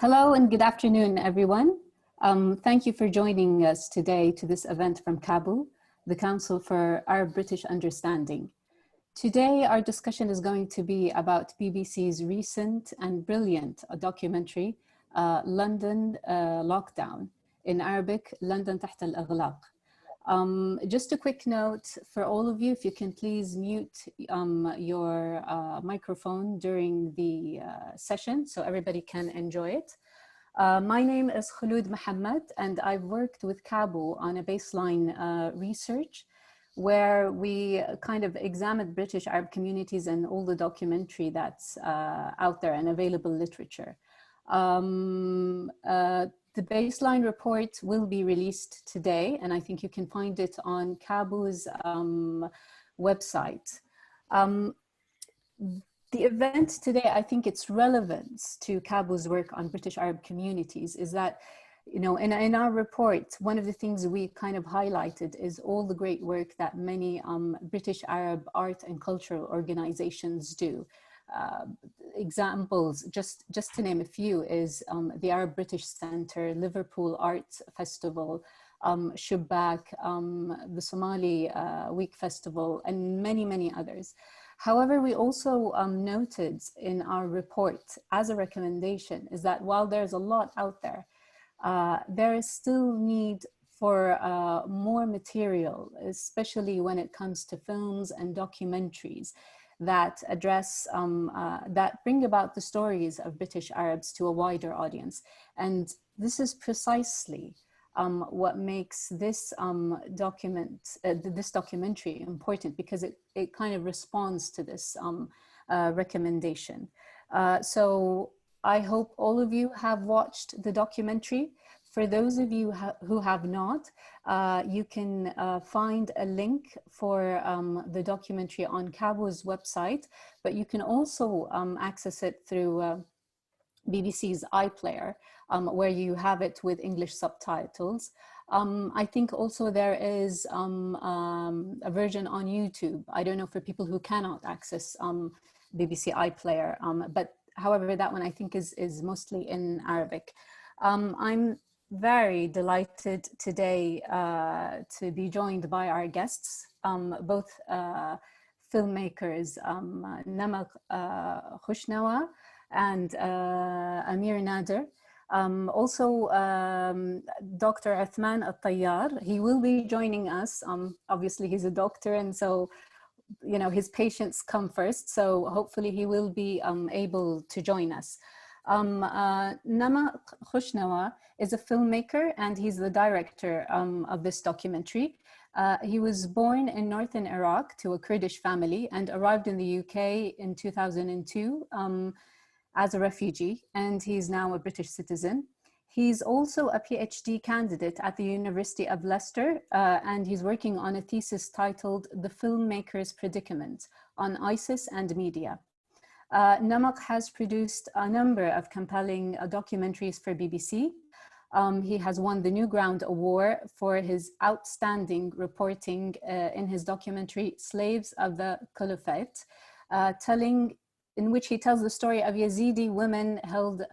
Hello and good afternoon, everyone. Thank you for joining us today to this event from Caabu, the Council for Arab-British Understanding. Today, our discussion is going to be about BBC's recent and brilliant documentary, London Lockdown, in Arabic, London تحت الإغلاق. Just a quick note for all of you, if you can please mute your microphone during the session so everybody can enjoy it. My name is Kholood Mohammed, and I've worked with Caabu on a baseline research where we kind of examined British Arab communities and all the documentary that's out there and available literature. The baseline report will be released today, and I think you can find it on Caabu's website. The event today, I think its relevance to Caabu's work on British Arab communities is that, you know, in our report, one of the things we kind of highlighted is all the great work that many British Arab art and cultural organizations do. Examples, just to name a few, is the Arab British Centre, Liverpool Art Festival, Shubak, the Somali Week Festival, and many, many others. However, we also noted in our report as a recommendation is that while there's a lot out there, there is still need for more material, especially when it comes to films and documentaries that address, that bring about the stories of British Arabs to a wider audience. And this is precisely what makes this this documentary important, because it kind of responds to this recommendation. So I hope all of you have watched the documentary. For those of you who have not, you can find a link for the documentary on Caabu's website, but you can also access it through BBC's iPlayer, where you have it with English subtitles. I think also there is a version on YouTube. I don't know for people who cannot access BBC iPlayer, but however, that one I think is mostly in Arabic. I'm very delighted today to be joined by our guests, both filmmakers Namak Khoshnaw and Emir Nader. Also Dr. Uthman Al-Tayyar. He will be joining us. Obviously he's a doctor, and so, you know, his patients come first. So hopefully he will be able to join us. Namak Khoshnaw is a filmmaker, and he's the director of this documentary. He was born in northern Iraq to a Kurdish family and arrived in the UK in 2002 as a refugee, and he's now a British citizen. He's also a PhD candidate at the University of Leicester, and he's working on a thesis titled The Filmmakers' Predicament on ISIS and Media. Namak has produced a number of compelling documentaries for BBC. He has won the New Ground Award for his outstanding reporting in his documentary Slaves of the Caliphate, in which he tells the story of Yazidi women held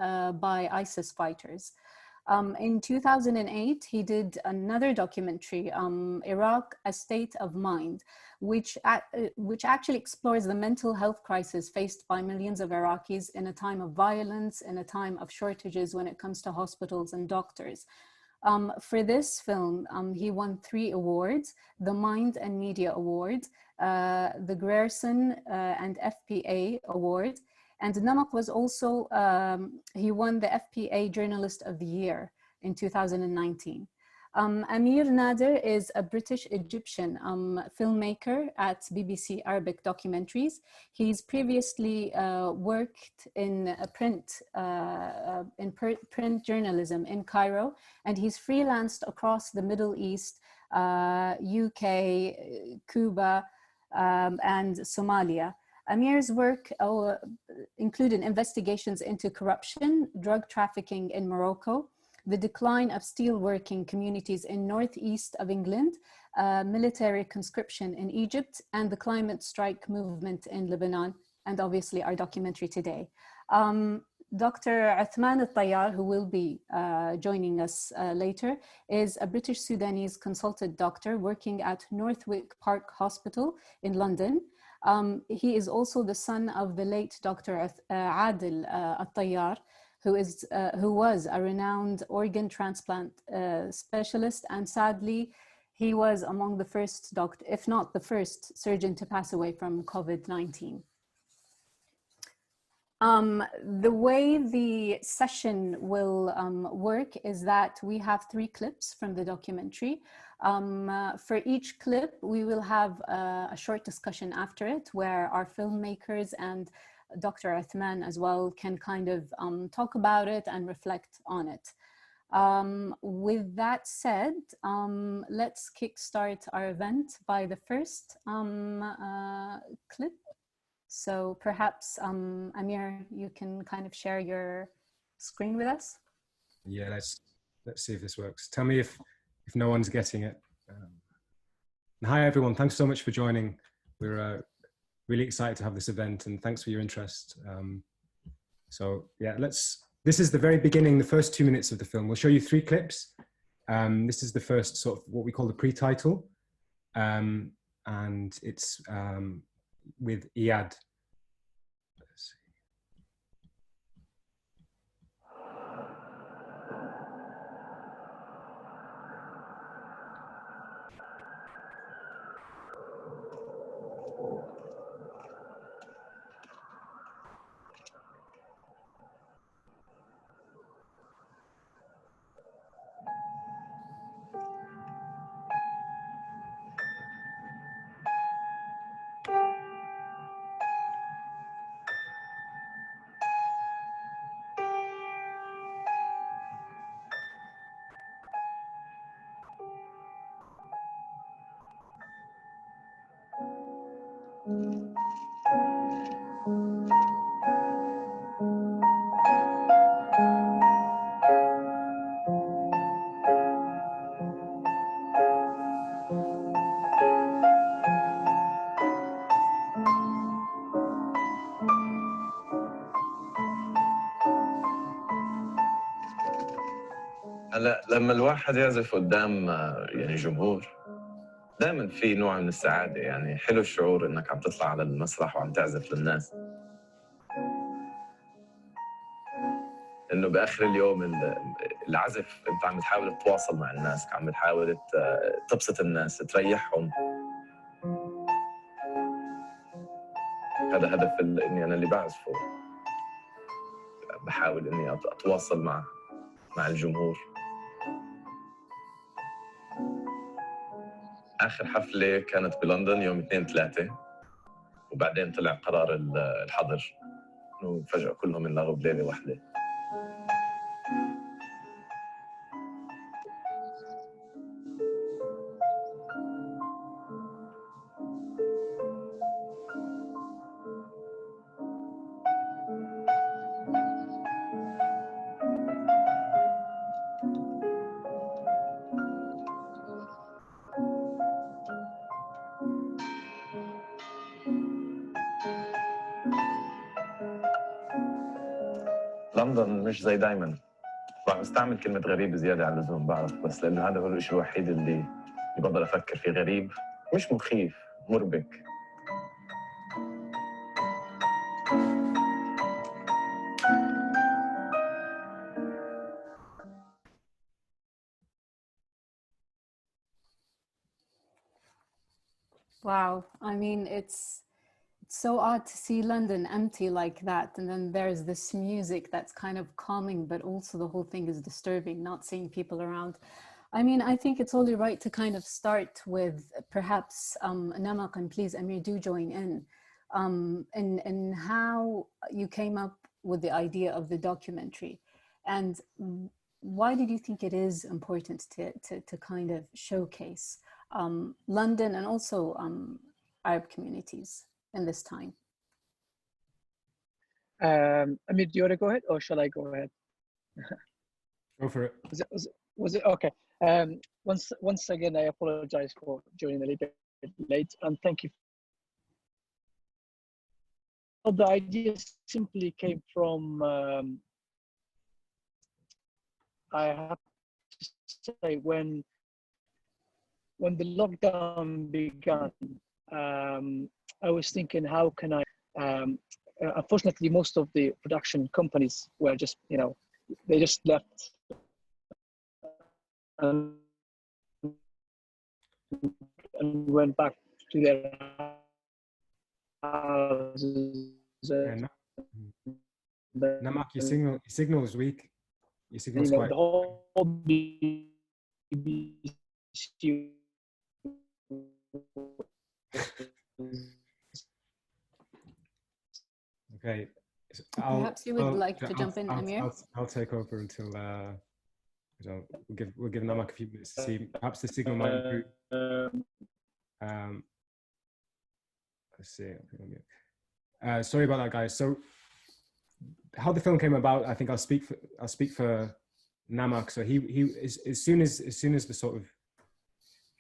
by ISIS fighters. In 2008, he did another documentary, Iraq, A State of Mind, which actually explores the mental health crisis faced by millions of Iraqis in a time of violence, in a time of shortages when it comes to hospitals and doctors. For this film, he won 3 awards: the Mind and Media Award, the Grierson and FPA Award, and Namak was also, he won the FPA Journalist of the Year in 2019. Emir Nader is a British-Egyptian filmmaker at BBC Arabic Documentaries. He's previously worked in print journalism in Cairo, and he's freelanced across the Middle East, UK, Cuba, and Somalia. Amir's work included investigations into corruption, drug trafficking in Morocco, the decline of steelworking communities in northeast of England, military conscription in Egypt, and the climate strike movement in Lebanon, and obviously our documentary today. Dr. Uthman Al-Tayyar, who will be joining us later, is a British-Sudanese consultant doctor working at Northwick Park Hospital in London. He is also the son of the late Dr. Adil Al-Tayyar, who was a renowned organ transplant specialist, and sadly, he was among the first doctor, if not the first surgeon to pass away from COVID-19. The way the session will work is that we have 3 clips from the documentary. For each clip, we will have a short discussion after it where our filmmakers and Dr. Uthman as well can kind of talk about it and reflect on it. With that said, let's kickstart our event by the first clip. So perhaps, Amir, you can kind of share your screen with us. Yeah, let's see if this works. Tell me if no one's getting it. Hi, everyone. Thanks so much for joining. We're really excited to have this event, and thanks for your interest. So yeah, this is the very beginning, the first 2 minutes of the film. We'll show you 3 clips. This is the first sort of what we call the pre-title. And it's with Iyad. Let's see. هلا لما الواحد يعزف قدام يعني جمهور دائما في نوع من السعاده، يعني حلو الشعور انك عم تطلع على المسرح وعم تعزف للناس، انه باخر اليوم العزف انت عم تحاول تتواصل مع الناس، عم تحاول تبسط الناس، تريحهم. هذا هدف اني انا اللي بعزفه، بحاول اني اتواصل مع الجمهور. آخر حفلة كانت بلندن يوم 2/3، وبعدين طلع قرار الحظر، إنه فجأة كلهم انلغوا بليلة واحدة. لندن مش زي دايما، راح بستعمل كلمة غريب زيادة عن اللزوم بعرف، بس لأنه هذا هو الشيء الوحيد اللي بقدر أفكر فيه. غريب مش مخيف، مربك. Wow, I mean, it's so odd to see London empty like that, and then there's this music that's kind of calming, but also the whole thing is disturbing, not seeing people around. I mean, I think it's only right to kind of start with perhaps Namak, and please, Amir, do join in, and how you came up with the idea of the documentary, and why did you think it is important to kind of showcase London and also Arab communities in this time? Amir, do you want to go ahead, or shall I go ahead? Go for it. Was it okay? Once again, I apologize for joining a little bit late, and thank you the idea simply came from, I have to say, when the lockdown began, I was thinking, how can I, unfortunately, most of the production companies were just, they just left and went back to their houses. Yeah, Namak, your signal is weak. Your signal's quite. The whole BBC. Okay. Perhaps you would like to jump in, Emir? I'll take over until we'll give Namak a few minutes to see. Perhaps the signal might improve. Let's see. Sorry about that, guys. So, how the film came about, I think I'll speak for Namak. So he as soon as the sort of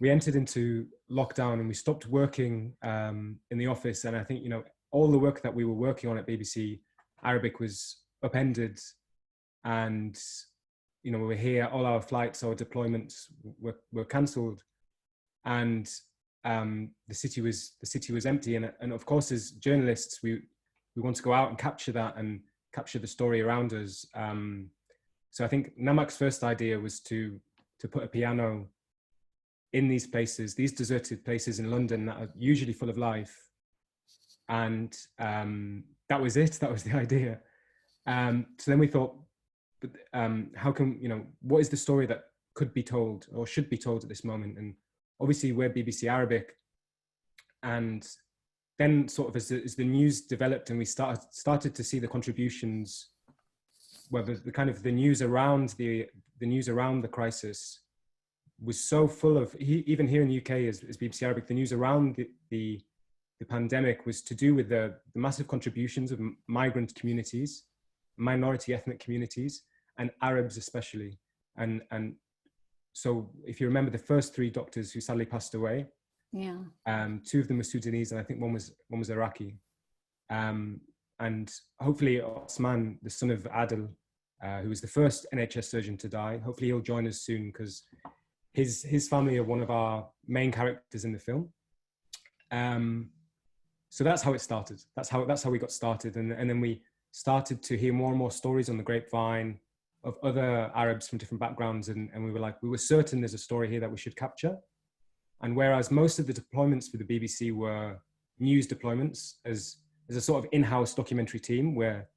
we entered into lockdown and we stopped working in the office, and I think all the work that we were working on at BBC Arabic was upended, and we were here. All our flights, our deployments were cancelled, and the city was empty. And of course, as journalists, we want to go out and capture that and capture the story around us. So I think Namak's first idea was to put a piano in these places, these deserted places in London that are usually full of life. And that was it. That was the idea. So then we thought, but how can, what is the story that could be told or should be told at this moment? And obviously we're BBC Arabic. And then sort of as the news developed and we started to see the contributions, well, the kind of the news around the crisis was so full of, even here in the UK as BBC Arabic, the news around the pandemic was to do with the massive contributions of migrant communities, minority ethnic communities, and Arabs especially. And so if you remember the first three doctors who sadly passed away, yeah, two of them were Sudanese, and I think one was Iraqi. And hopefully Osman, the son of Adil, who was the first NHS surgeon to die, hopefully he'll join us soon, because his family are one of our main characters in the film. So that's how it started. That's how we got started. And then we started to hear more and more stories on the grapevine of other Arabs from different backgrounds. And we were certain there's a story here that we should capture. And whereas most of the deployments for the BBC were news deployments, as a sort of in-house documentary team, where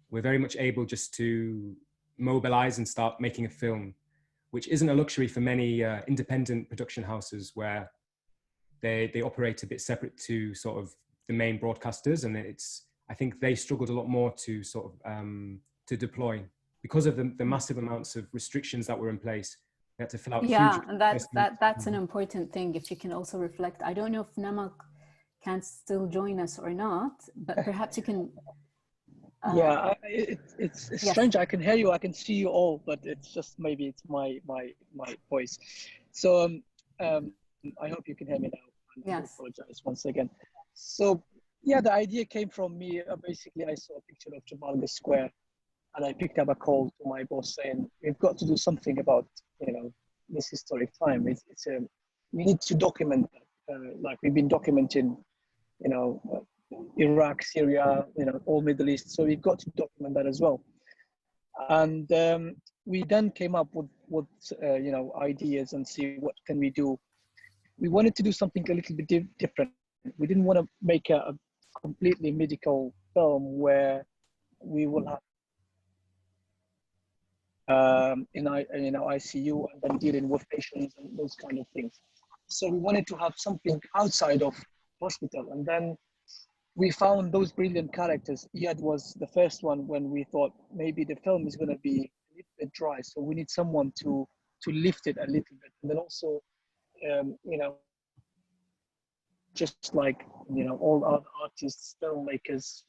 we're very much able just to mobilize and start making a film, which isn't a luxury for many independent production houses, where they operate a bit separate to sort of the main broadcasters. And I think they struggled a lot more to sort of to deploy because of the massive amounts of restrictions that were in place. They had to fill out huge. And that's an important thing. If you can also reflect, I don't know if Namak can still join us or not, but perhaps you can. Yeah, it's yes. Strange. I can hear you, I can see you all, but it's just maybe it's my voice. So I hope you can hear me now. Yes. I apologize once again. So yeah, the idea came from me. Basically, I saw a picture of Trafalgar Square, and I picked up a call to my boss saying, "We've got to do something about this historic time. We need to document like we've been documenting, Iraq, Syria, all Middle East. So we've got to document that as well." And we then came up with ideas and see what can we do. We wanted to do something a little bit different. We didn't want to make a completely medical film where we will have in ICU and then dealing with patients and those kind of things. So we wanted to have something outside of hospital, and then we found those brilliant characters. Iyad was the first one when we thought maybe the film is going to be a little bit dry, so we need someone to lift it a little bit. And then also, just like all our artists, filmmakers,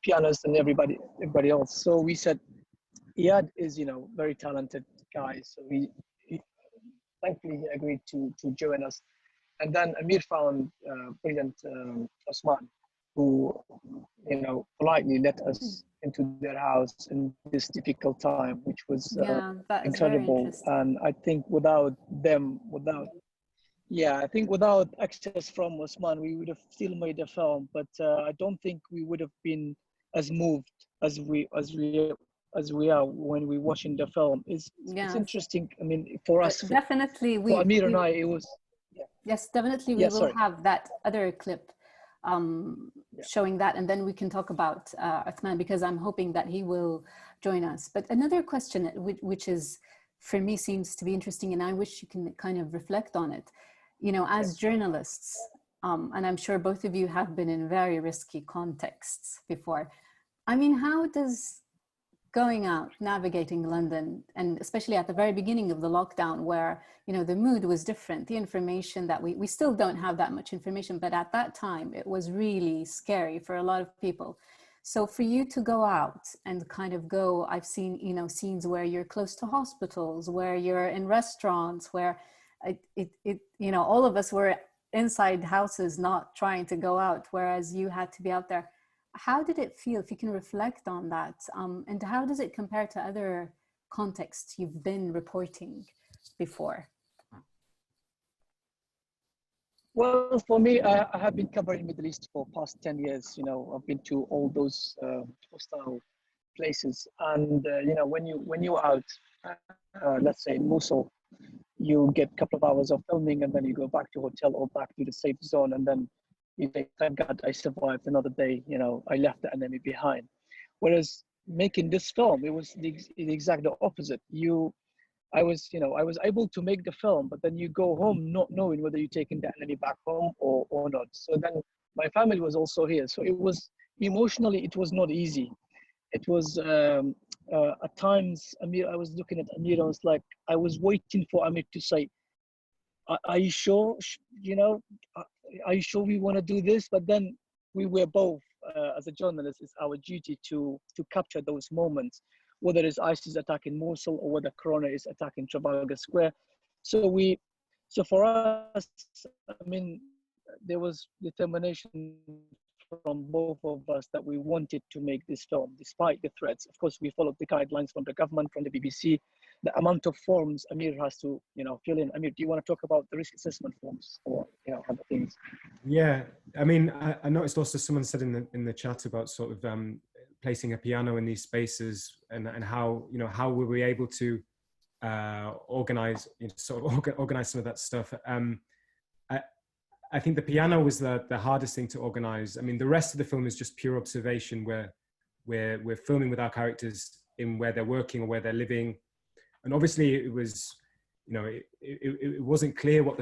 pianists and everybody else. So we said, Iyad is very talented guy, so he thankfully he agreed to join us. And then Amir found President Osman, who, politely let us into their house in this difficult time, which was Yeah, that is very incredible. interesting. And I think without them, I think without access from Osman, we would have still made a film, but I don't think we would have been as moved as we are when we watching the film. It's interesting. I mean, for us, definitely, for Amir and I, it was. Yes, definitely, we will have that other clip showing that, and then we can talk about Uthman, because I'm hoping that he will join us. But another question, which is, for me, seems to be interesting, and I wish you can kind of reflect on it. As journalists, and I'm sure both of you have been in very risky contexts before. I mean, how does going out, navigating London, and especially at the very beginning of the lockdown, where, the mood was different, the information that we still don't have that much information, but at that time, it was really scary for a lot of people. So for you to go out and kind of go, I've seen, scenes where you're close to hospitals, where you're in restaurants, where all of us were inside houses, not trying to go out, whereas you had to be out there. How did it feel, if you can reflect on that? And how does it compare to other contexts you've been reporting before? Well, for me, I have been covering Middle East for past 10 years. I've been to all those hostile places. And, when you're out, let's say in Mosul, you get a couple of hours of filming, and then you go back to hotel or back to the safe zone, and then you think, thank God I survived another day. I left the enemy behind. Whereas making this film, it was the exact opposite. I was able to make the film, but then you go home not knowing whether you're taking the enemy back home or not. So then my family was also here. So it was emotionally, it was not easy. It was at times, Amir, I was looking at Amir, I was like, I was waiting for Amir to say, are you sure, are you sure we want to do this? But then we were both, as a journalist, it's our duty to capture those moments, whether it's ISIS attacking Mosul or whether Corona is attacking Trafalgar Square. So for us, I mean, there was determination from both of us that we wanted to make this film, despite the threats. Of course, we followed the guidelines from the government, from the BBC, the amount of forms Amir has to, fill in. Amir, do you want to talk about the risk assessment forms or, other things? Yeah, I mean, I noticed also someone said in the chat about sort of placing a piano in these spaces, and how, how were we able to organize some of that stuff. I think the piano was the hardest thing to organize. I mean, the rest of the film is just pure observation, where we're filming with our characters in where they're working or where they're living. And obviously it was, it wasn't clear what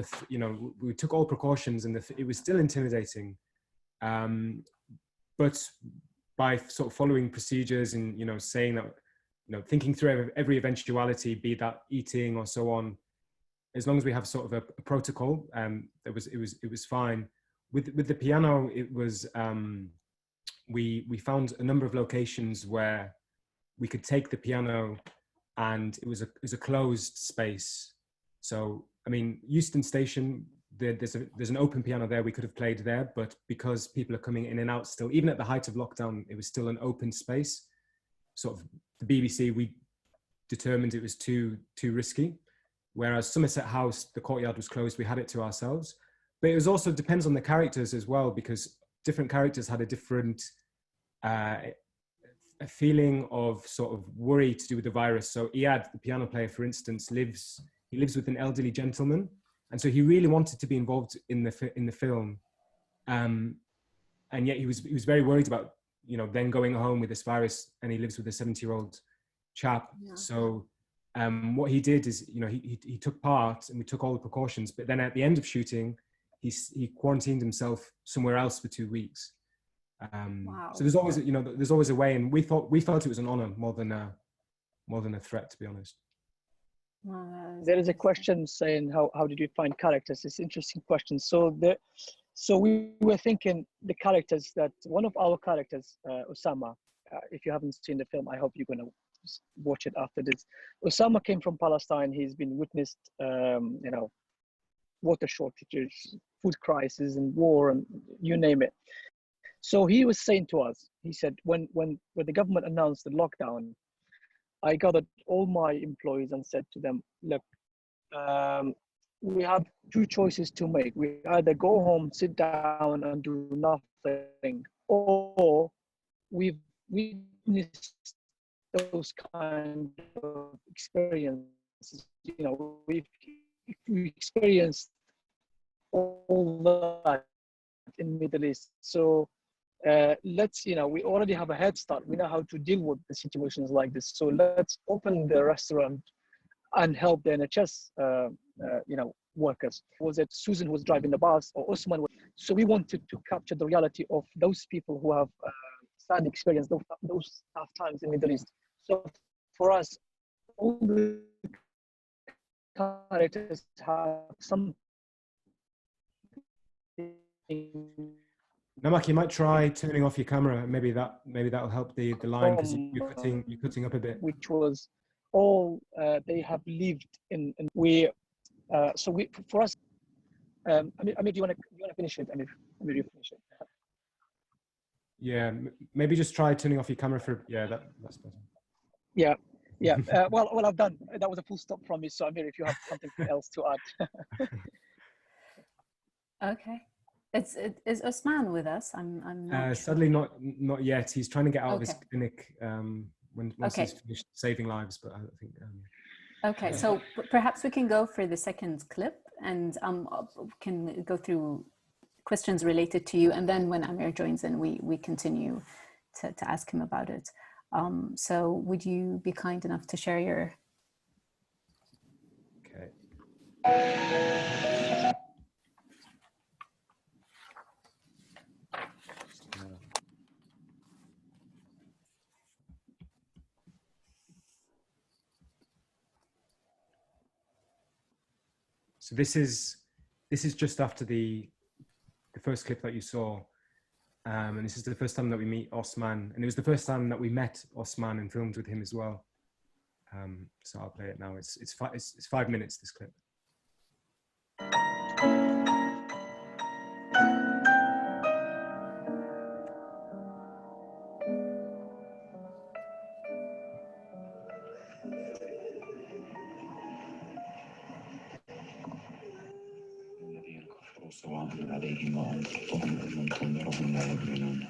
we took all precautions, and it was still intimidating. But by sort of following procedures and, saying that, thinking through every eventuality, be that eating or so on, as long as we have sort of a protocol, it was fine. With the piano, it was, we found a number of locations where we could take the piano, and it was a closed space. So, I mean, Euston Station, there's an open piano there. We could have played there, but because people are coming in and out still, even at the height of lockdown, it was still an open space. Sort of the BBC, we determined it was too risky. Whereas Somerset House, the courtyard was closed, we had it to ourselves. But it was also depends on the characters as well, because different characters had a different a feeling of sort of worry to do with the virus. So Iyad, the piano player, for instance, lives with an elderly gentleman, and so he really wanted to be involved in the film, and yet he was very worried about then going home with this virus, and he lives with a 70-year-old chap. Yeah. So what he did is he took part, and we took all the precautions, but then at the end of shooting, he quarantined himself somewhere else for 2 weeks. Wow. So there's always a way, and we felt it was an honor more than a threat, to be honest. Wow, there is a question saying how did you find characters? It's an interesting question. So we were thinking the characters, that one of our characters, Osama, if you haven't seen the film, I hope you're gonna watch it after this. Osama came from Palestine. He's been witnessed water shortages, food crisis, and war, and you name it. So he was saying to us, he said, when the government announced the lockdown, I gathered all my employees and said to them, look, we have two choices to make. We either go home, sit down and do nothing, or we've witnessed those kind of experiences. You know, we experienced all that in Middle East. So let's, you know, we already have a head start. We know how to deal with the situations like this. So let's open the restaurant and help the NHS, you know, workers. Was it Susan who was driving the bus, or Osman? So we wanted to capture the reality of those people who have sad experience, those tough times in the Middle East. So for us, all the characters have something. Namak, you might try turning off your camera. Maybe that'll help the line, because you're cutting up a bit. Which was all they have lived in. And we, so we, for us, Amir, do you want to finish it? Amir, you finish it. Yeah, maybe just try turning off your camera for. Yeah, that's better. Yeah. Well, I've done. That was a full stop from me. So Amir, if you have something else to add. Okay. Is Osman with us? I'm not sadly not yet. He's trying to get out of his Okay. clinic once he's finished saving lives, but I think. Okay, so perhaps we can go for the second clip, and can go through questions related to you, and then when Amir joins in, we continue to ask him about it. So would you be kind enough to share your? Okay. So this is just after the first clip that you saw, and this is the first time that we meet Osman, and it was the first time that we met Osman and filmed with him as well. So I'll play it now. It's 5 minutes, this clip. سواء عليهم وأنذرتهم أم لم تنذرهم لا يؤمنون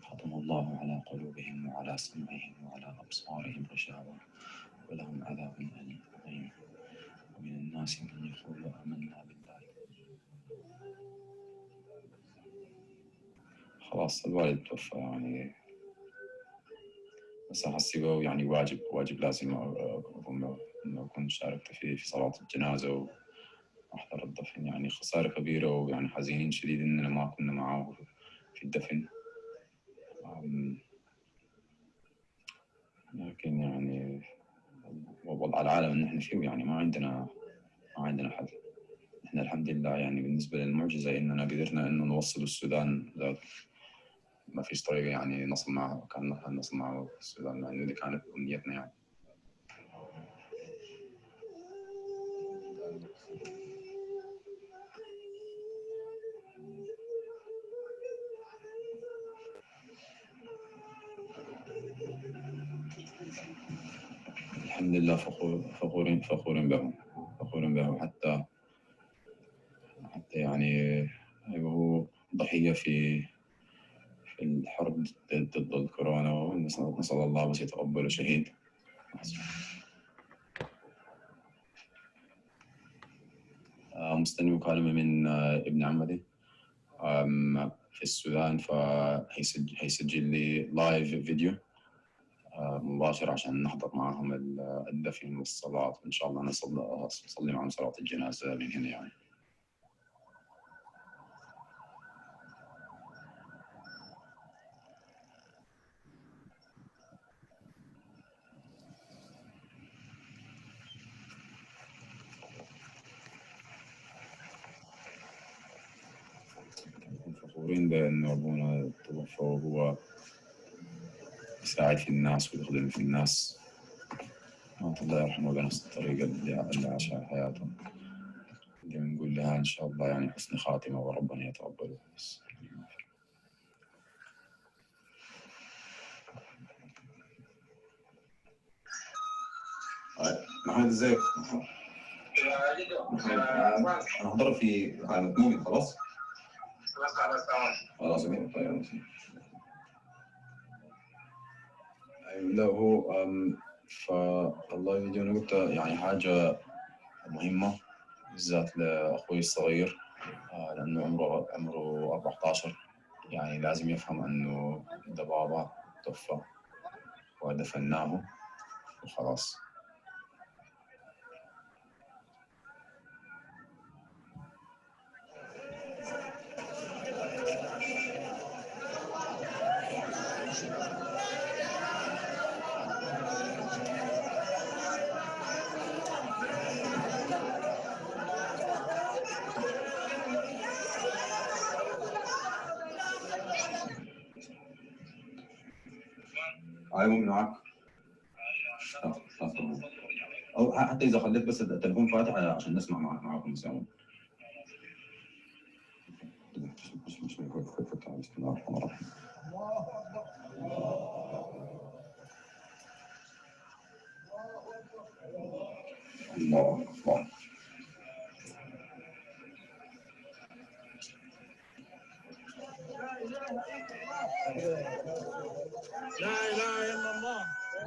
ختم الله على قلوبهم وعلى سمعهم وعلى أبصارهم غشاوة ولهم عذاب أليم ومن الناس من يقول آمنا بالله. خلاص الوالد توفى يعني، بس أحسبه يعني واجب لازم أقوم إنه أكون شاركت في صلاة الجنازة أحضر الدفن. يعني خسارة كبيرة، ويعني حزينين شديد إننا ما كنا معه في الدفن. لكن يعني وضع العالم اللي نحن فيه يعني ما عندنا حل. إحنا الحمد لله يعني بالنسبة للمعجزة إننا قدرنا إنه نوصل السودان ذات. ما فيش طريقة يعني نصل معه، كان نصل معه في السودان، لأنه دي كانت أمنيتنا يعني. الحمد لله فخورين به حتى يعني هو ضحية في الحرب ضد الكورونا، ونسأل الله بس يتقبله شهيد. مستني مكالمة من ابن عمتي في السودان، فهيسجل لي لايف فيديو مباشر عشان نحضر معهم الدفن والصلاة، وإن شاء الله نصلي معهم صلاة الجنازة من هنا يعني. فخورين بأنه أبونا توفى وهو يساعد في الناس ويخدم في الناس. الله يرحمه بنفس الطريقة اللي عاشها حياته. اللي بنقول لها إن شاء الله يعني حسن خاتمة وربنا يتقبله بس. محمد ازيك؟ انا هضرب في مطمومي خلاص؟ خلاص طيب. لا هو فالله يهديه انا قلت يعني حاجة مهمة بالذات لأخوي الصغير لأنه عمره 14 يعني لازم يفهم إنه ده بابا توفى ودفناه وخلاص. أيوة معك. أو حتى إذا خليت بس التليفون فاتح عشان نسمع معاكم سوا. بسم الله الرحمن الرحيم. الله أكبر. لا إله إلا الله.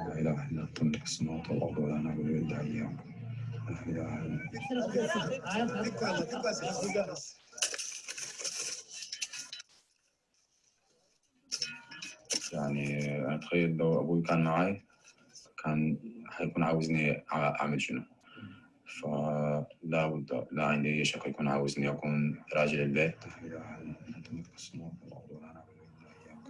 لا إله إلا أنت ملك السماوات والأرض ولا نعبد إلا إياك. لا إله إلا أنت. يعني أتخيل لو أبوي كان معي كان حيكون عاوزني أعمل شنو؟ فلا بد لا عندي أي شك يكون عاوزني أكون راجل البيت. لا إله إلا أنت ملك السماوات والأرض ولا نعبد إلا إياك.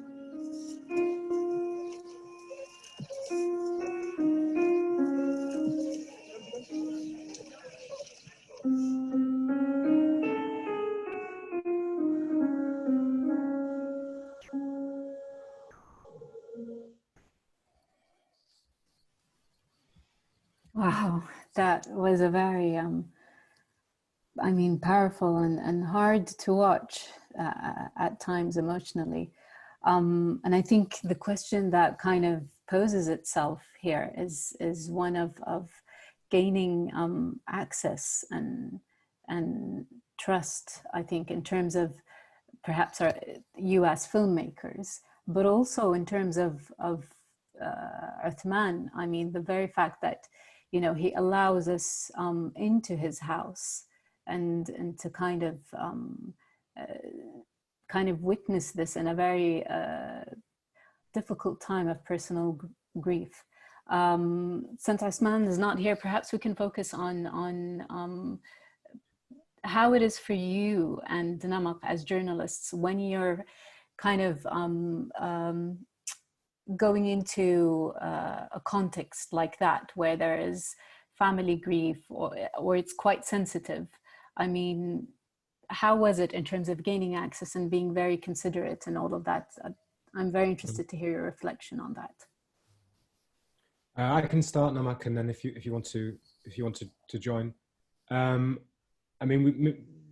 Wow, that was a very, I mean, powerful and hard to watch at times emotionally. And I think the question that kind of poses itself here is one of gaining access and trust, I think, in terms of perhaps our US filmmakers, but also in terms of Uthman. I mean, the very fact that, you know, he allows us into his house and to kind of witness this in a very difficult time of personal grief. Since Uthman is not here, perhaps we can focus on how it is for you and Namak as journalists when you're kind of going into a context like that where there is family grief or it's quite sensitive. I mean, how was it in terms of gaining access and being very considerate and all of that? I'm very interested to hear your reflection on that. I can start, Namak, and then if you want to join. I mean,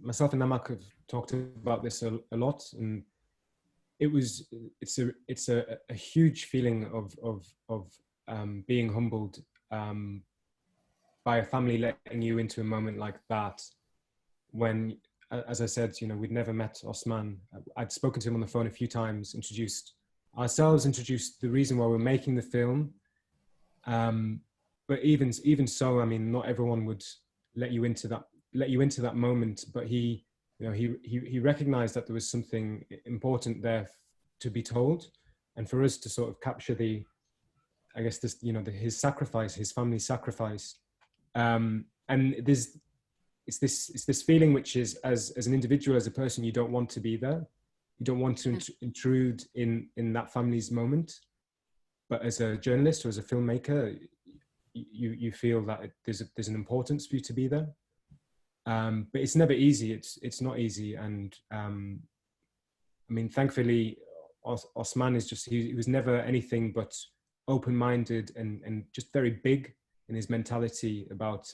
myself and Namak have talked about this a lot, and it's a huge feeling of being humbled by a family letting you into a moment like that. When, as I said, you know, we'd never met Osman. I'd spoken to him on the phone a few times, introduced the reason why we're making the film. But even so, I mean, not everyone would let you into that moment. But he recognized that there was something important there to be told, and for us to sort of capture his sacrifice, his family's sacrifice. And it's this feeling which is, as an individual, as a person, you don't want to be there. You don't want to intrude in that family's moment. But as a journalist or as a filmmaker, you feel that there's an importance for you to be there. But it's never easy. It's not easy. And I mean, thankfully, Osman is he was never anything but open-minded and just very big in his mentality about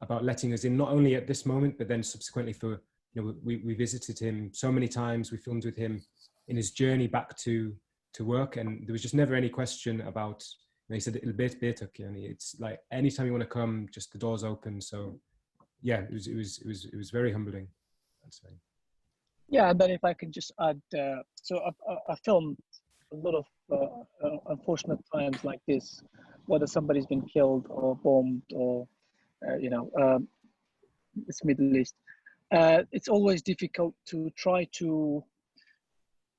about letting us in, not only at this moment, but then subsequently for, we visited him so many times. We filmed with him in his journey back to work, and there was just never any question about, he said, it's like, anytime you want to come, just the door's open. So yeah, it was very humbling, I'd say. Yeah, and then if I can just add, so I filmed a lot of unfortunate times like this, whether somebody's been killed or bombed or, it's Middle East. It's always difficult to try to,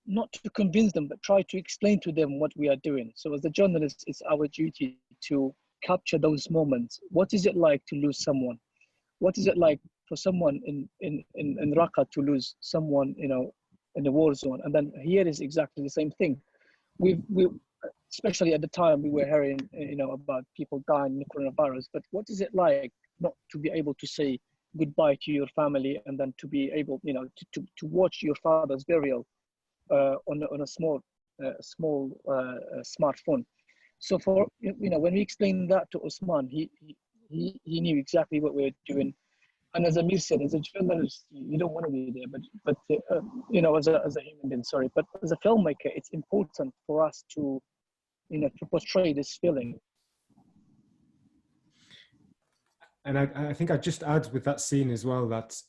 not to convince them, but try to explain to them what we are doing. So as a journalist, it's our duty to capture those moments. What is it like to lose someone? What is it like for someone in Raqqa to lose someone, in a war zone? And then here is exactly the same thing. We especially at the time we were hearing, about people dying in coronavirus, but what is it like not to be able to say goodbye to your family, and then to be able, to watch your father's burial on a small smartphone. So for, when we explained that to Osman, he knew exactly what we were doing. And as Amir said, as a journalist, you don't want to be there, but as a human being, sorry, but as a filmmaker, it's important for us to, to portray this feeling. And I think I'd just add with that scene as well that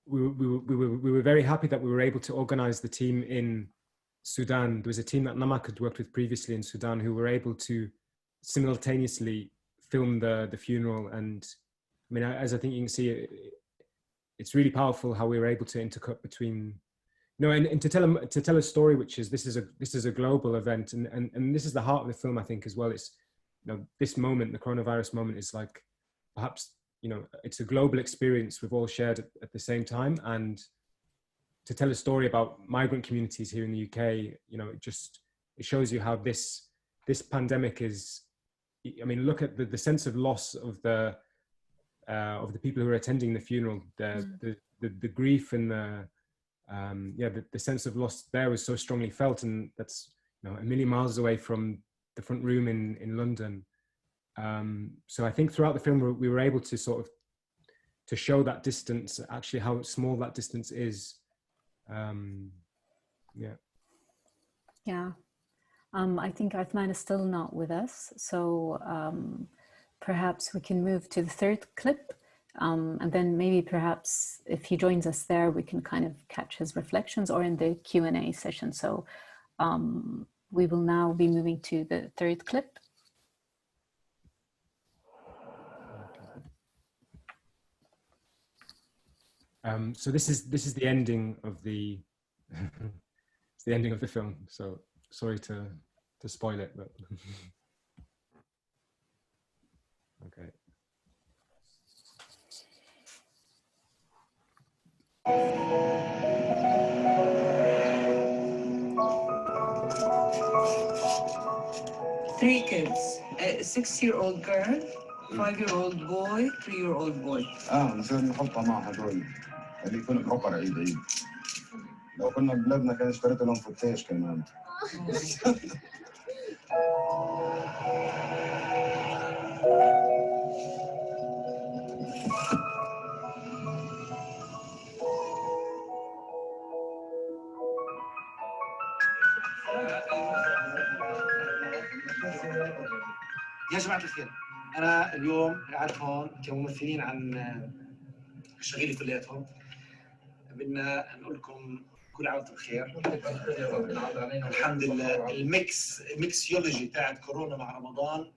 we were very happy that we were able to organize the team in Sudan. There was a team that Namak had worked with previously in Sudan who were able to simultaneously film the funeral. And I mean, as I think you can see, it's really powerful how we were able to intercut between, and to tell a story which is, this is a global event, and this is the heart of the film, I think, as well. It's, this moment, the coronavirus moment, is like, perhaps, it's a global experience we've all shared at the same time. And to tell a story about migrant communities here in the UK, it shows you how this pandemic is, I mean, look at the sense of loss of the people who are attending the funeral, the grief and the sense of loss there was so strongly felt. And that's, a million miles away from the front room in London. So I think throughout the film, we were able to sort of, to show that distance, actually how small that distance is. Yeah. I think Uthman is still not with us. So perhaps we can move to the third clip. And then maybe perhaps if he joins us there, we can kind of catch his reflections, or in the Q&A session. So we will now be moving to the third clip. So this is the ending of the it's the ending of the film. So sorry to spoil it, but okay. Three kids, a 6-year-old girl, 5-year-old boy, 3-year-old boy. نصير نحطها مع هدول اللي يكونوا بحقر عيد عيد. لو كنا ببلادنا كان اشتريت لهم فتاش كمان. يا جماعة الخير، أنا اليوم قاعد هون كممثلين عن شغيلي كلياتهم. بدنا نقول لكم كل عام وانتم بخير. الحمد لله الميكسيولوجي تاعت كورونا مع رمضان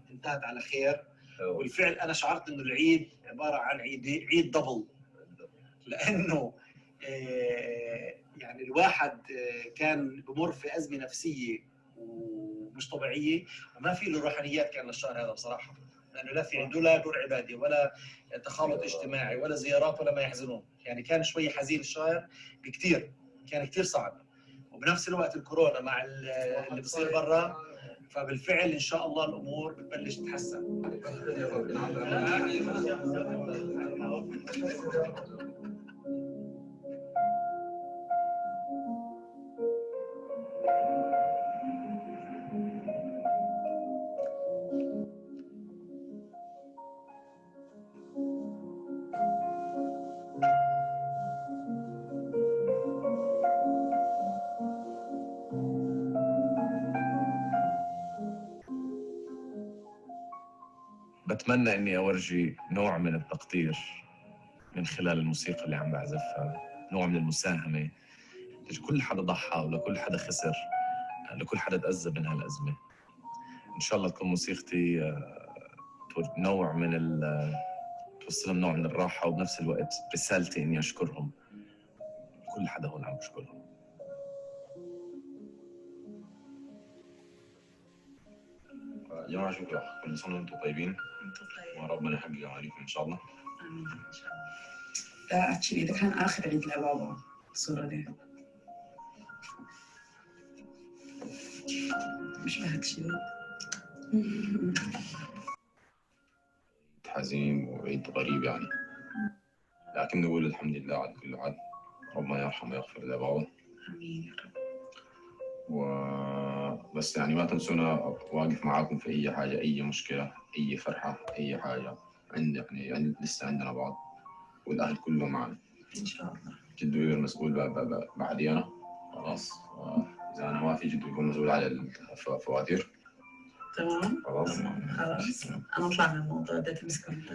انتهت على خير، والفعل أنا شعرت إنه العيد عبارة عن عيد دبل، لأنه يعني الواحد كان بمر في أزمة نفسية ومش طبيعية، وما في له روحانيات كان للشهر هذا بصراحة، لأنه لا في عنده لا دور عبادي ولا تخالط اجتماعي ولا زيارات ولا ما يحزنون، يعني كان شوي حزين الشهر بكتير، كان كتير صعب. وبنفس الوقت الكورونا مع اللي بصير برا، فبالفعل إن شاء الله الأمور بتبلش تتحسن. بتمنى إني أورجي نوع من التقدير من خلال الموسيقى اللي عم بعزفها، نوع من المساهمة لكل حدا ضحى ولكل حدا خسر، لكل حدا تأذى من هالأزمة. إن شاء الله تكون موسيقتي نوع من توصلهم نوع من الراحة، وبنفس الوقت رسالتي إني أشكرهم. كل حدا هون عم بشكرهم. يا جماعة شكرا، كل سنة وانتم طيبين. انتم طيبين. وربنا يحقق عليكم إن شاء الله. امين ان شاء الله. ده اكشلي ده كان اخر عيد لبابا الصورة دي. مش بهكشي. حزين وعيد غريب يعني، لكن نقول الحمد لله على كل حال. ربنا يرحمه ويغفر لبابا. امين يا رب. وبس يعني ما تنسونا، واقف معاكم في أي حاجة، أي مشكلة، أي فرحة، أي حاجة. يعني لسه عندنا بعض، والأهل كلهم معنا. ان شاء الله. جدو يكون مسؤول بعدي أنا خلاص. إذا أنا ما في، جدو يكون مسؤول على الفواتير. تمام. خلاص. خلاص انا اطلع من الموضوع ده، تمسكوا انت.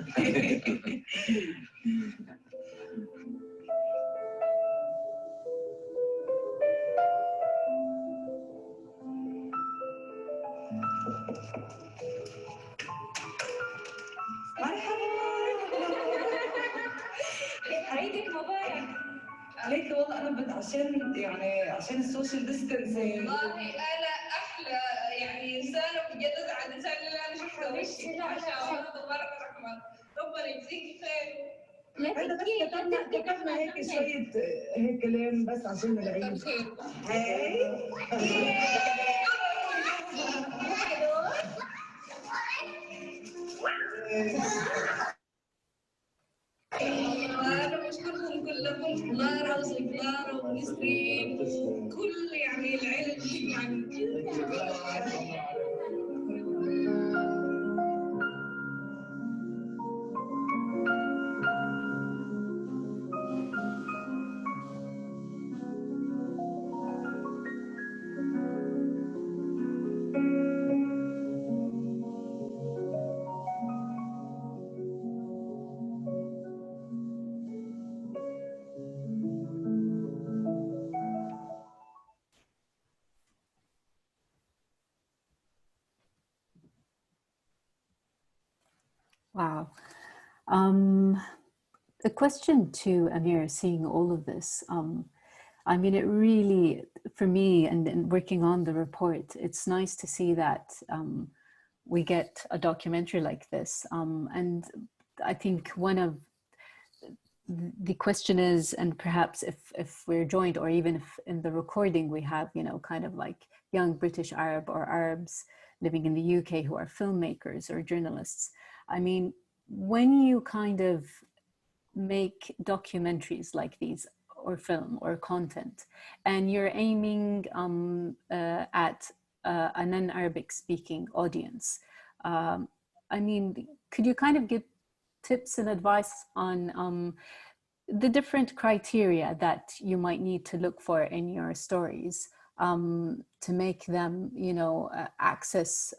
عيدك مبارك عليك. والله انا عشان يعني عشان السوشيال ديستانسينج. والله انا احلى يعني انسانه بجد، اسعد انسان اللي انا شفته وشي ما شاء الله تبارك الرحمن. ربنا يجزيك خير. احنا بس كتبنا هيك شويه هيك كلام بس عشان العيد. أنا بشكركم كلكم، كلارا وسيفلارا ونسرين وكل يعني العيلة اللي عندي. Wow. A question to Emir, seeing all of this. I mean, it really, for me, and working on the report, it's nice to see that we get a documentary like this. And I think one of the question is, and perhaps if we're joined, or even if in the recording we have, you know, kind of like young British Arab or Arabs living in the UK who are filmmakers or journalists. I mean, when you kind of make documentaries like these, or film or content, and you're aiming at a non-Arabic speaking audience, I mean, could you kind of give tips and advice on the different criteria that you might need to look for in your stories to make them, you know, access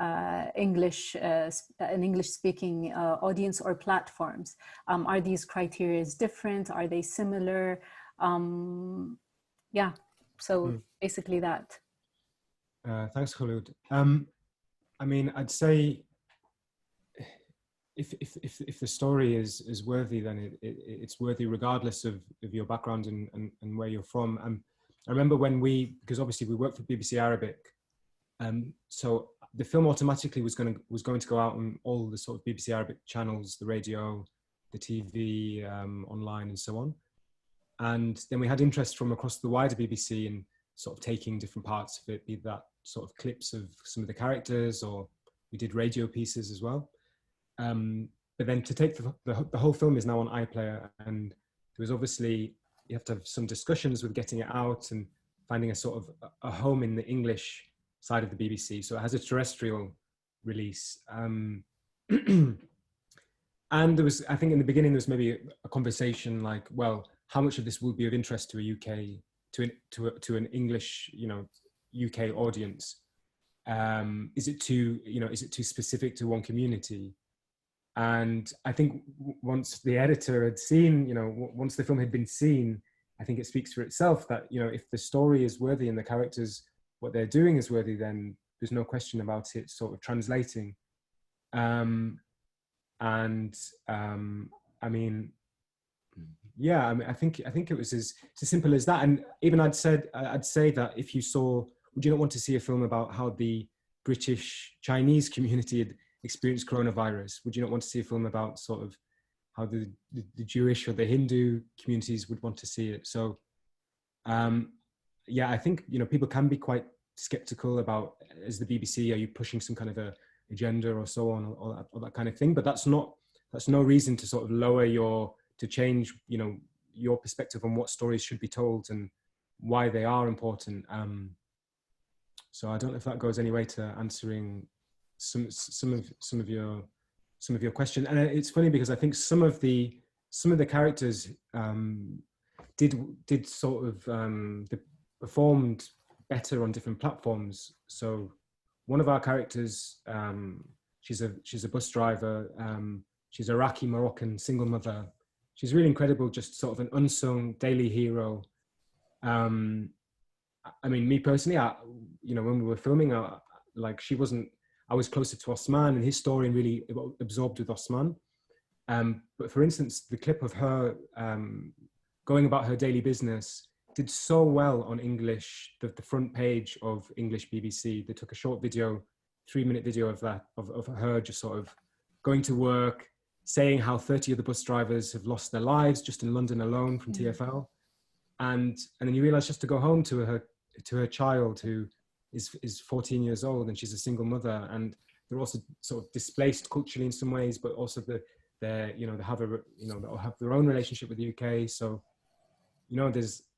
an English-speaking audience or platforms? Are these criteria different? Are they similar? Yeah, so basically that. Thanks, Kholood. I mean, I'd say if the story is worthy, then it's worthy regardless of your background and where you're from. I remember when because obviously we worked for BBC Arabic, so the film automatically was going to go out on all the sort of BBC Arabic channels, the radio, the TV, online, and so on. And then we had interest from across the wider BBC in sort of taking different parts of it, be that sort of clips of some of the characters, or we did radio pieces as well. But then to take the whole film is now on iPlayer, and there was obviously, you have to have some discussions with getting it out and finding a sort of a home in the English side of the BBC. So it has a terrestrial release. And there was, I think in the beginning, there was maybe a conversation like, well, how much of this will be of interest to a UK, to an English, you know, UK audience? is it too, is it too specific to one community? And I think once the editor had seen, once the film had been seen, I think it speaks for itself that, if the story is worthy and the characters, what they're doing is worthy, then there's no question about it sort of translating. I mean, yeah, I think it was as simple as that. And even I'd say that if you saw, would you not want to see a film about how the British-Chinese community had experienced coronavirus? Would you not want to see a film about sort of how the Jewish or the Hindu communities would want to see it? So, yeah, I think, people can be quite skeptical about, as the BBC, are you pushing some kind of a agenda or so on, or that kind of thing? But that's no reason to sort of to change, your perspective on what stories should be told and why they are important. So I don't know if that goes any way to answering some of your question. And it's funny because I think some of the characters did sort of performed better on different platforms. So one of our characters, she's a bus driver. She's Iraqi Moroccan single mother. She's really incredible, just sort of an unsung daily hero. I mean, me personally, when we were filming, I was closer to Osman and his story, and really absorbed with Osman. But for instance, the clip of her going about her daily business did so well on English, the front page of English BBC. They took a short video, 3-minute video of that, of her just sort of going to work, saying how 30 other bus drivers have lost their lives just in London alone from TfL. And then you realize just to go home to her child who is 14 years old, and she's a single mother, and they're also sort of displaced culturally in some ways, but also they have their own relationship with the UK. So,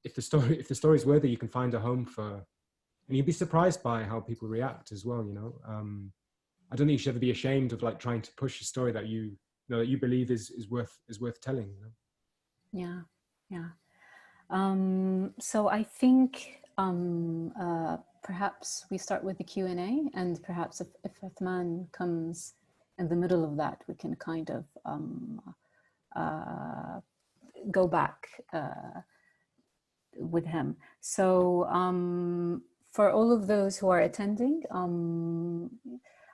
if the story is worthy, you can find a home for, and you'd be surprised by how people react as well. I don't think you should ever be ashamed of trying to push a story that you believe is worth telling. Yeah. So I think perhaps we start with the Q&A, and perhaps if Uthman comes in the middle of that, we can kind of go back with him. So for all of those who are attending,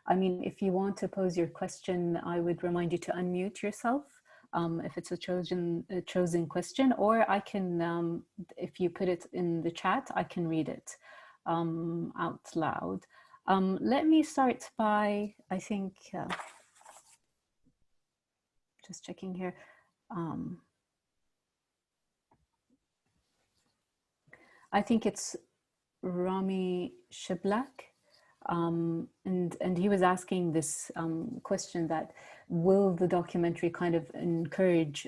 I mean, if you want to pose your question, I would remind you to unmute yourself. If it's a chosen question, or I can, if you put it in the chat, I can read it out loud. Let me start by, I think, just checking here. I think it's Rami Shiblak. And he was asking this question that, will the documentary kind of encourage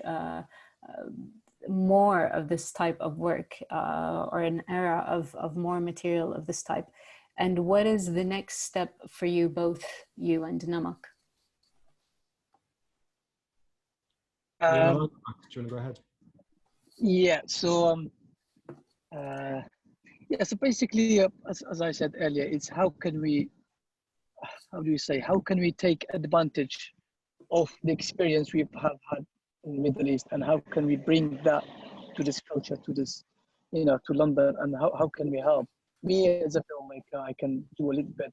more of this type of work, or an era of more material of this type? And what is the next step for you, both you and Namak? Do you want to go ahead? Yeah, so so basically, as I said earlier, it's how can we take advantage of the experience we have had in the Middle East, and how can we bring that to this culture, to this, to London, and how can we help? Me as a filmmaker, I can do a little bit,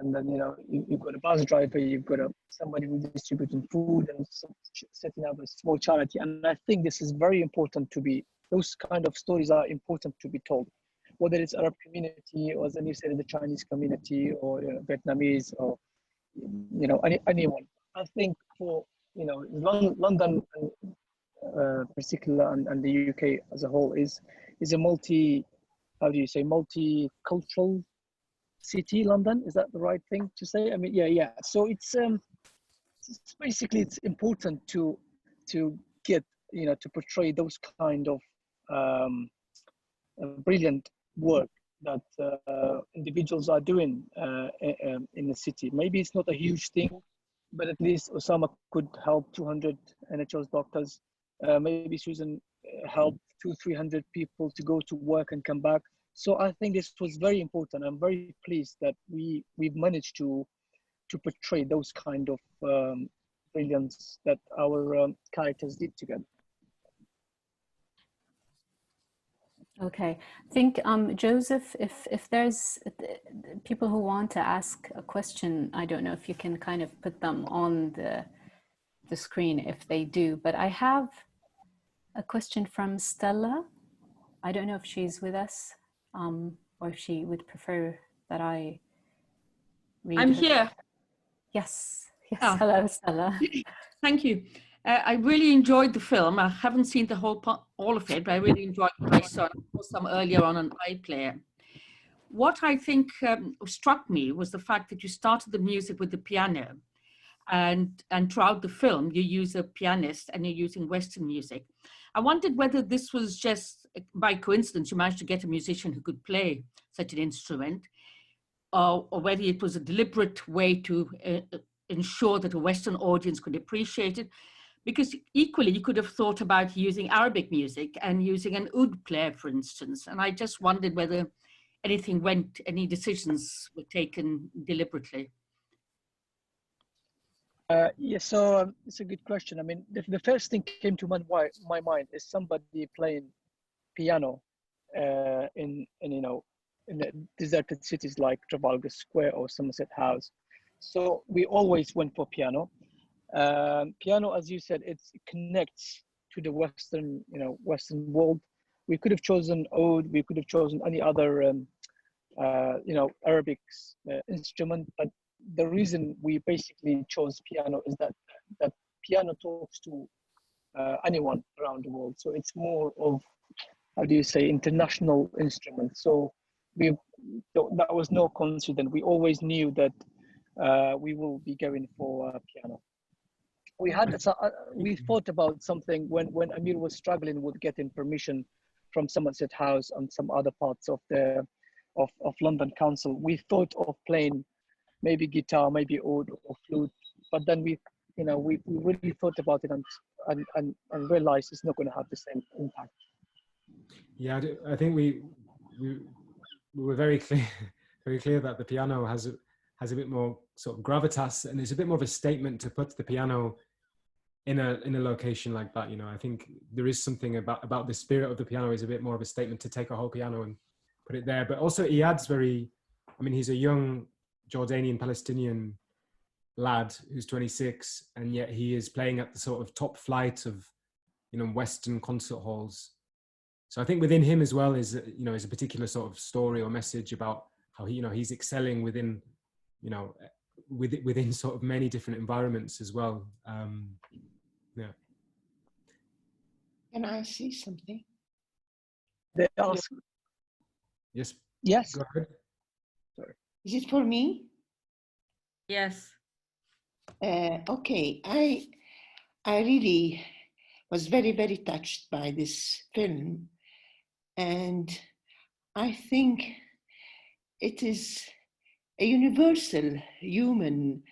and then you've got a bus driver, you've got somebody who's distributing food and setting up a small charity, and I think this is very important to be. Those kind of stories are important to be told, whether it's Arab community, or as you said, the Chinese community, or Vietnamese, or anyone. I think for London, particular, and the UK as a whole is a multicultural city. London, is that the right thing to say? I mean, yeah. So it's basically, it's important to get to portray those kind of brilliant work that individuals are doing in the city. Maybe it's not a huge thing, but at least Osama could help 200 NHS doctors. Maybe Susan helped 200-300 people to go to work and come back. So I think this was very important. I'm very pleased that we've managed to portray those kind of brilliance that our characters did together. Okay, I think Joseph, if there's people who want to ask a question, I don't know if you can kind of put them on the screen if they do, but I have a question from Stella. I don't know if she's with us or if she would prefer that I read I'm her. here. Yes, yes, Oh. hello Stella. Thank you. I really enjoyed the film. I haven't seen the all of it, but I really enjoyed what I saw. I saw some earlier on iPlayer. What I think struck me was the fact that you started the music with the piano, and throughout the film you use a pianist and you're using Western music. I wondered whether this was just by coincidence you managed to get a musician who could play such an instrument, or whether it was a deliberate way to ensure that a Western audience could appreciate it. Because equally, you could have thought about using Arabic music and using an oud player, for instance. And I just wondered whether any decisions were taken deliberately. Yeah, so it's a good question. I mean, the first thing came to my mind is somebody playing piano in the deserted cities like Trafalgar Square or Somerset House. So we always went for piano. Piano, as you said, it connects to the Western world. We could have chosen oud, we could have chosen any other, Arabic instrument, but the reason we basically chose piano is that piano talks to anyone around the world. So it's more of, how do you say, international instrument. So that was no coincidence. We always knew that we will be going for piano. We thought about something when Amir was struggling with getting permission from Somerset House and some other parts of London Council. We thought of playing maybe guitar, maybe oud or flute, but then we really thought about it and realized it's not going to have the same impact. Yeah, I think we were very clear that the piano has a bit more sort of gravitas, and it's a bit more of a statement to put the piano in a location like that. I think there is something about the spirit of the piano is a bit more of a statement to take a whole piano and put it there. But also Iyad's he's a young Jordanian Palestinian lad who's 26, and yet he is playing at the sort of top flight of Western concert halls. So I think within him as well is a particular sort of story or message about how he's excelling within within sort of many different environments as well. Yeah. Can I say something? They ask. Yes. Yes. Go ahead. Sorry. Is it for me? Yes. Okay. I really was very, very touched by this film, and I think it is a universal human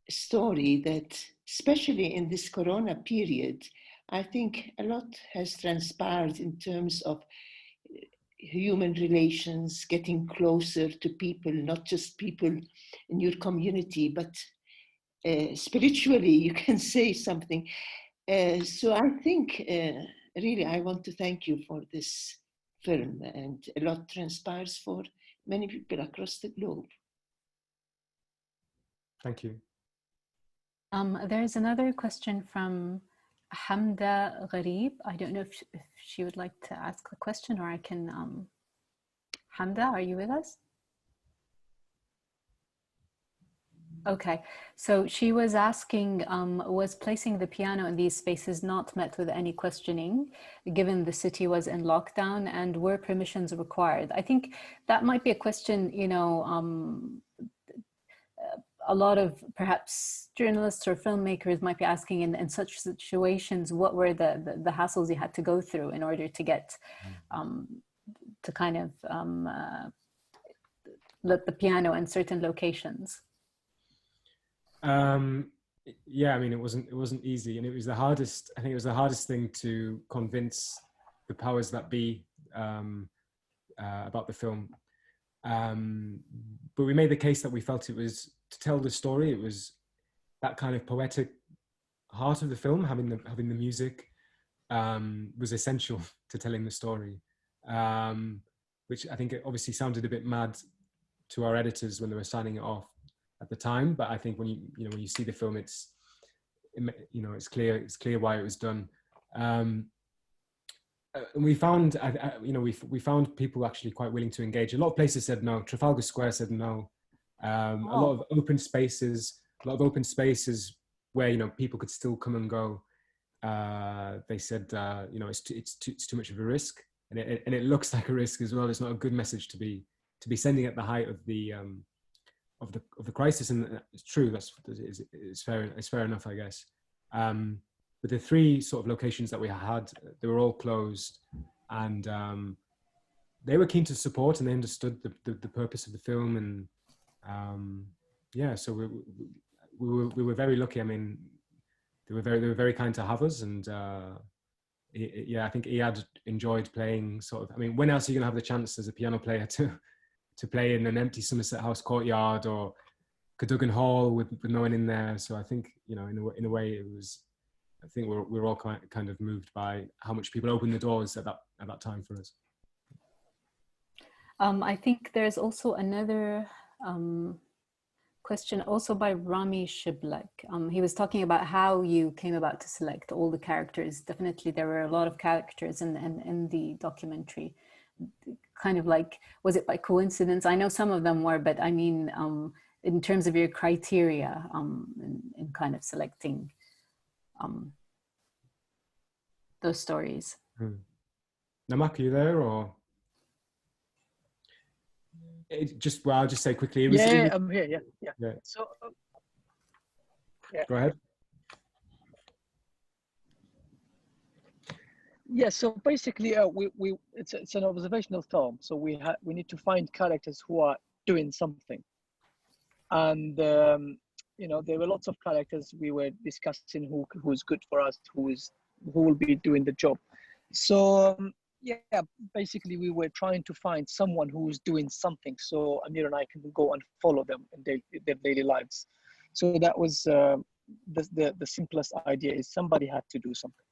story that, especially in this Corona period, I think a lot has transpired in terms of human relations, getting closer to people, not just people in your community, but spiritually, you can say something. So I think, really, I want to thank you for this film, and a lot transpires for many people across the globe. Thank you. There's another question from Hamda Gharib. I don't know if she would like to ask a question, or I can. Hamda, are you with us? Okay, so she was asking, was placing the piano in these spaces not met with any questioning, given the city was in lockdown, and were permissions required? I think that might be a question, a lot of perhaps journalists or filmmakers might be asking in such situations, what were the hassles you had to go through in order to get to kind of let the piano in certain locations? Yeah, I mean, it wasn't easy, and it was the hardest. I think it was the hardest thing to convince the powers that be. about the film. But we made the case that we felt it was, to tell the story, it was that kind of poetic heart of the film, having the music was essential to telling the story, which I think it obviously sounded a bit mad to our editors when they were signing it off at the time. But I think when you see the film, it's clear why it was done. And we found, we found people actually quite willing to engage. A lot of places said no. Trafalgar Square said no. A lot of open spaces where people could still come and go. They said it's too much of a risk, and it looks like a risk as well. It's not a good message to be sending at the height of the crisis, and it's true. It's fair enough, I guess. But the three sort of locations that we had, they were all closed, and they were keen to support, and they understood the purpose of the film, and so we were very lucky. I mean, they were very kind to have us, and I think Iyad enjoyed playing sort of. I mean, when else are you gonna have the chance as a piano player to play in an empty Somerset House courtyard or Cadogan Hall with no one in there? So I think in a way it was. I think we're all kind of moved by how much people opened the doors at that time for us. I think there's also another question also by Rami Shiblek. He was talking about how you came about to select all the characters. Definitely there were a lot of characters in the documentary. Kind of like, was it by coincidence? I know some of them were, but I mean, in terms of your criteria in kind of selecting those stories. Namak, are you there, or I'll just say quickly. I'm here. Yeah. So, Go ahead. Yeah. So basically, it's an observational film. So we need to find characters who are doing something, and there were lots of characters we were discussing who's good for us, who will be doing the job. So basically we were trying to find someone who's doing something, so Amir and I can go and follow them in their daily lives. So that was the simplest idea, is somebody had to do something.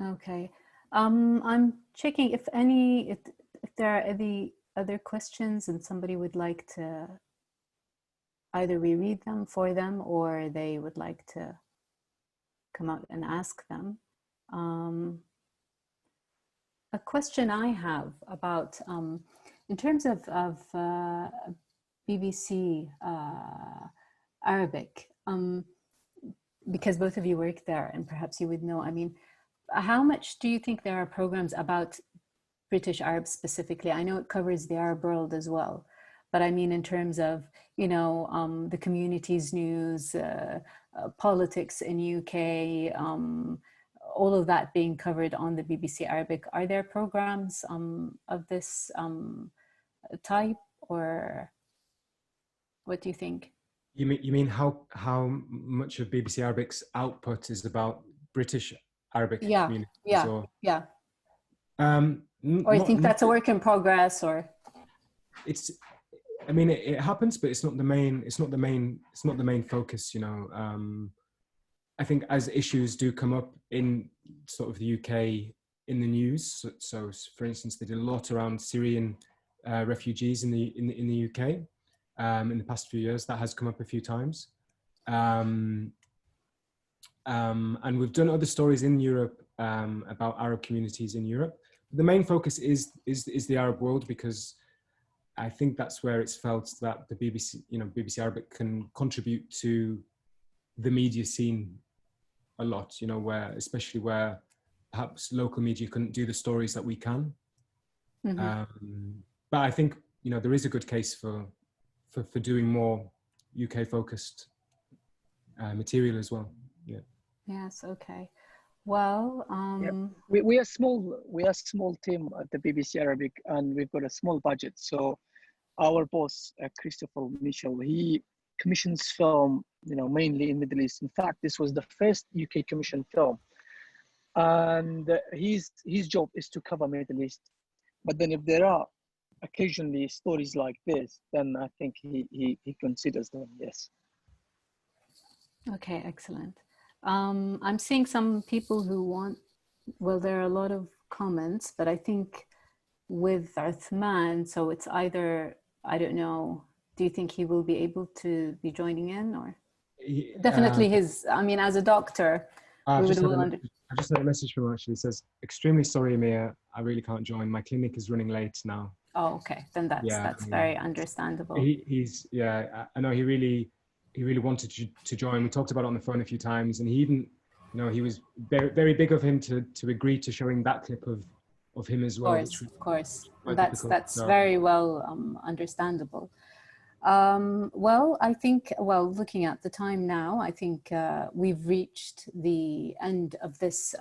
Okay, I'm checking if there are any other questions and somebody would like to either we read them for them or they would like to come out and ask them. A question I have about, in terms of BBC Arabic, because both of you work there and perhaps you would know, I mean, how much do you think there are programs about British Arabs specifically? I know it covers the Arab world as well, but I mean in terms of, the community's news, politics in UK, all of that being covered on the BBC Arabic. Are there programs of this type, or what do you think? You mean how much of BBC Arabic's output is about British Arabic communities? Yeah. Or you think that's a work in progress, or? It happens, but it's not the main focus, I think as issues do come up in sort of the UK in the news, so for instance, they did a lot around Syrian refugees in the UK in the past few years. That has come up a few times, and we've done other stories in Europe about Arab communities in Europe. The main focus is the Arab world, because I think that's where it's felt that the BBC, BBC Arabic can contribute to the media scene a lot, especially where perhaps local media couldn't do the stories that we can. Mm-hmm. But I think, there is a good case for doing more UK focused material as well. Yeah. Yes. Okay. Well, we are a small team at the BBC Arabic, and we've got a small budget. So our boss, Christopher Mitchell, he commissions film, mainly in Middle East. In fact, this was the first UK commissioned film, and his job is to cover Middle East. But then if there are occasionally stories like this, then I think he considers them, yes. Okay, excellent. I'm seeing some people who want, well, there are a lot of comments, but I think with Uthman, so it's either, I don't know, do you think he will be able to be joining in, or? Definitely his, I mean, as a doctor, we would all understand. I just had a message from him actually. He says, extremely sorry, Emir, I really can't join. My clinic is running late now. Oh, okay. Then that's very understandable. He's I know he really wanted to join. We talked about it on the phone a few times, and he even, you know, he was very, very big of him to agree to showing that clip of him as well. Of course. That's very well understandable. Well, I think, well, looking at the time now, I think we've reached the end of this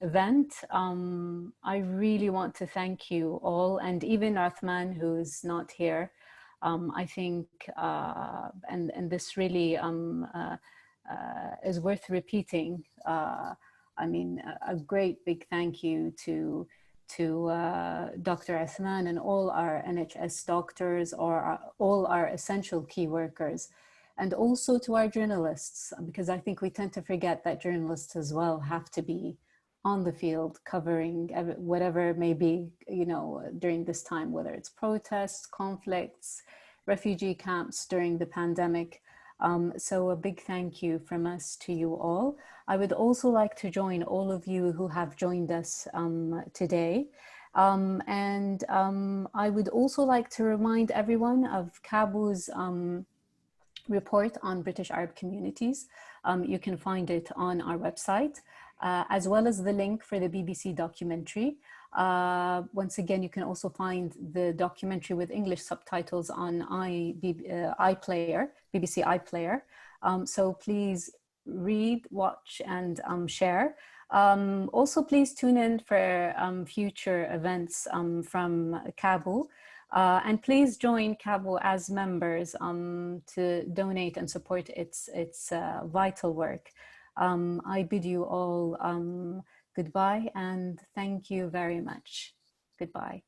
event. I really want to thank you all, and even Uthman, who's not here. I think, and this really is worth repeating. I mean, a great big thank you to Dr. Uthman and all our NHS doctors, or all our essential key workers, and also to our journalists, because I think we tend to forget that journalists as well have to be on the field covering whatever it may be, you know, during this time, whether it's protests, conflicts, refugee camps during the pandemic. So a big thank you from us to you all. I would also like to join all of you who have joined us today. I would also like to remind everyone of Caabu's report on British Arab communities. You can find it on our website, as well as the link for the BBC documentary. Once again, you can also find the documentary with English subtitles on iPlayer, BBC iPlayer. So please read, watch, and share. Also, please tune in for future events from Caabu. And please join Caabu as members to donate and support its vital work. I bid you all goodbye and thank you very much. Goodbye.